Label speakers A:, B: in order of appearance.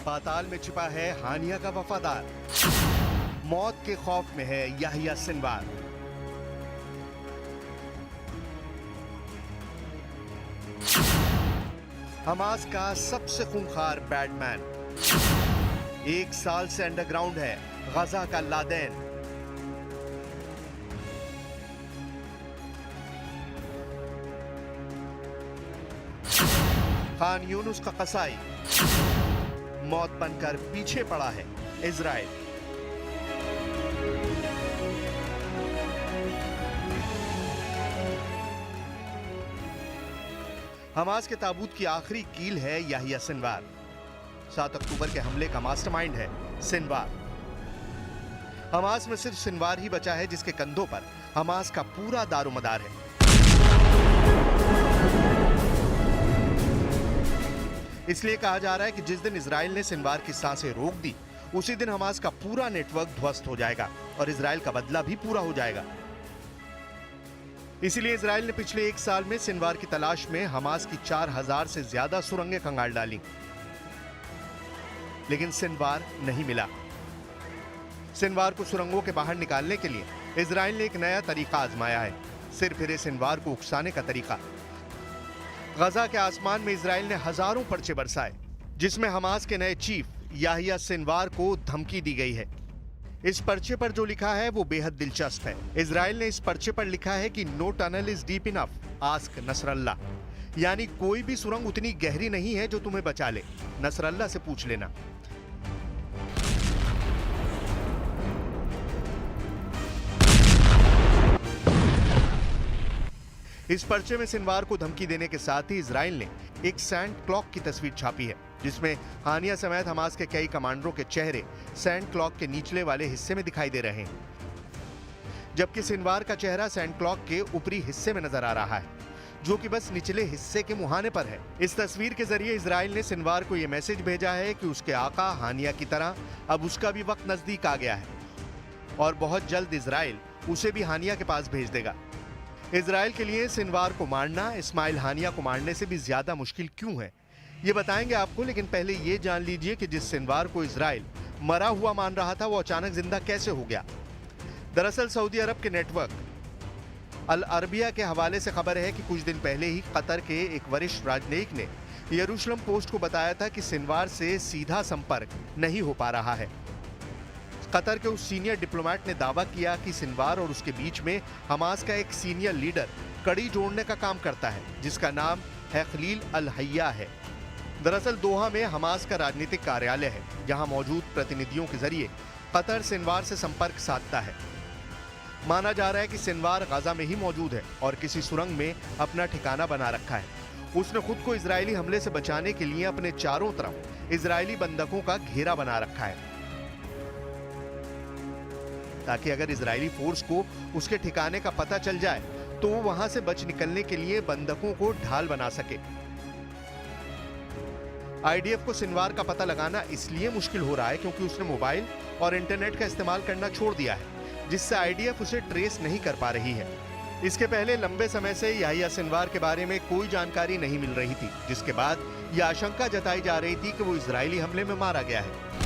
A: पाताल में छिपा है हानिया का वफादार। मौत के खौफ में है याहिया सिनवार। हमास का सबसे खूंखार बैटमैन 1 साल से अंडरग्राउंड है, गजा का लादेन। खान यूनुस का कसाई मौत बनकर पीछे पड़ा है इजराइल। हमास के ताबूत की आखिरी कील है याहिया सिनवार। 7 अक्टूबर के हमले का मास्टरमाइंड है सिनवार। हमास में सिर्फ सिनवार ही बचा है जिसके कंधों पर हमास का पूरा दारोमदार है। इसलिए कहा जा रहा है कि जिस दिन इजराइल ने सिनवार की सांसें रोक दी, उसी दिन हमास का पूरा नेटवर्क ध्वस्त हो जाएगा और इजराइल का बदला भी पूरा हो जाएगा। इसीलिए इजराइल ने पिछले 1 साल में सिनवार की तलाश में हमास की 4000 से ज्यादा सुरंगें खंगाल डाली, लेकिन सिनवार नहीं मिला। सिनवार को सुरंगों के बाहर निकालने के लिए इजराइल ने एक नया तरीका आजमाया है, सिर फिरे सिनवार को उकसाने का तरीका। गजा के आसमान में इजराइल ने हजारों पर्चे बरसाए, जिसमें हमास के नए चीफ याहिया सिनवार को धमकी दी गई है। इस पर्चे पर जो लिखा है वो बेहद दिलचस्प है। इजराइल ने इस पर्चे पर लिखा है कि no tunnel is deep enough, ask Nasrallah, यानी कोई भी सुरंग उतनी गहरी नहीं है जो तुम्हें बचा ले, नसरल्ला से पूछ लेना। इस पर्चे में सिनवार को धमकी देने के साथ ही इजराइल ने एक सैंड क्लॉक की तस्वीर छापी है, जिसमें हानिया समेत हमास के कई कमांडरों के चेहरे सैंड क्लॉक के निचले वाले हिस्से में दिखाई दे रहे हैं, जबकि सिनवार का चेहरा सैंड क्लॉक के ऊपरी हिस्से में नजर आ रहा है, जो कि बस निचले हिस्से के मुहाने पर है। इस तस्वीर के जरिए इजराइल ने सिनवार को यह मैसेज भेजा है कि उसके आका हानिया की तरह अब उसका भी वक्त नजदीक आ गया है और बहुत जल्द इजराइल उसे भी हानिया के पास भेज देगा। इजराइल के लिए सिनवार को मारना इस्माइल हानिया को मारने से भी ज्यादा मुश्किल क्यों है, ये बताएंगे आपको, लेकिन पहले ये जान लीजिए कि जिस सिनवार को इजराइल मरा हुआ मान रहा था वो अचानक जिंदा कैसे हो गया। दरअसल सऊदी अरब के नेटवर्क अल अरबिया के हवाले से खबर है कि कुछ दिन पहले ही कतर के एक वरिष्ठ राजनयिक ने यरूशलेम पोस्ट को बताया था कि सिनवार से सीधा संपर्क नहीं हो पा रहा है। कतर के उस सीनियर डिप्लोमेट ने दावा किया कि सिनवार और उसके बीच में हमास का एक सीनियर लीडर कड़ी जोड़ने का काम करता है, जिसका नाम है खलील अल हैया है। दरअसल दोहा में हमास का राजनीतिक कार्यालय है, जहां मौजूद प्रतिनिधियों के जरिए कतर सिनवार से संपर्क साधता है। माना जा रहा है कि सिनवार गजा में ही मौजूद है और किसी सुरंग में अपना ठिकाना बना रखा है। उसने खुद को इजरायली हमले से बचाने के लिए अपने चारों तरफ इजरायली बंधकों का घेरा बना रखा है, ताकि अगर इजरायली फोर्स को उसके ठिकाने का पता चल जाए तो वो वहां से बच निकलने के लिए बंधकों को ढाल बना सके। आईडीएफ को सिनवार का पता लगाना इसलिए मुश्किल हो रहा है क्योंकि उसने मोबाइल और इंटरनेट का इस्तेमाल करना छोड़ दिया है, जिससे आईडीएफ उसे ट्रेस नहीं कर पा रही है। इसके पहले लंबे समय से याहिया सिनवार के बारे में कोई जानकारी नहीं मिल रही थी, जिसके बाद यह आशंका जताई जा रही थी कि वो इजरायली हमले में मारा गया है।